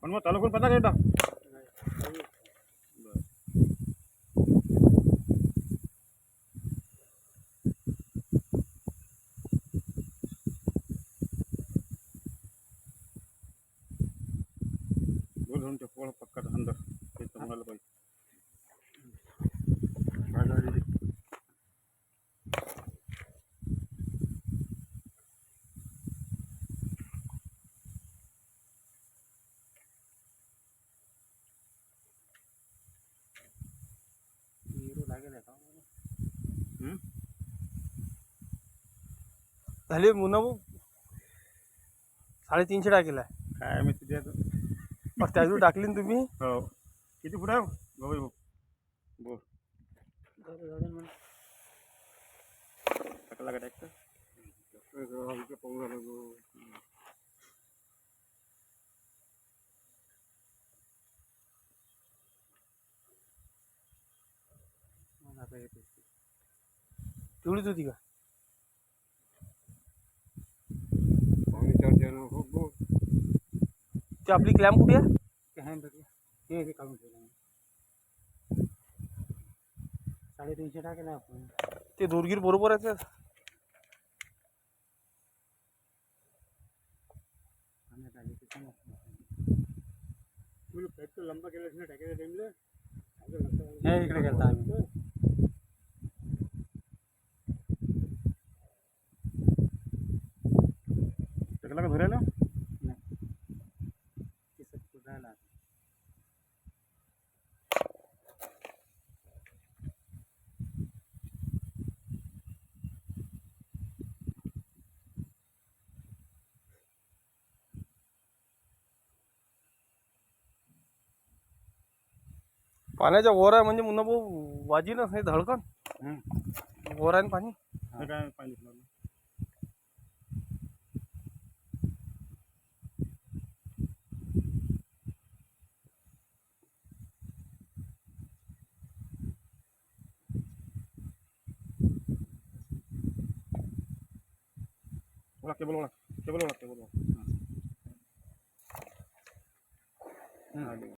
पण मग चालू करून पता का एकदा धरून ठेव पक्का अंदर ते तुम्हाला पाहिजे झाले मुन्ना भाऊ 350 टाकेला काय मी तिथे त्याजू टाकली ना तुम्ही हो किती फुट आहे भाऊ बोल टाकला का ट्रॅक्टर पाहून झाला तेवढीच होती का ते आपली क्लॅम्प कुठे आहे ते काढून ठेवलं 350 टाकेला आपण ते दोरगीर बरोबर आहे ते लंबा केला टाकायच्या टाइमला इकडे गेलता आम्ही टाकला का धरायला पाण्याच्या वर आहे म्हणजे मुन्ना भाऊ वाजीनच नाही धडकन वर आहे ना पाणी काय पाणी बोला केबल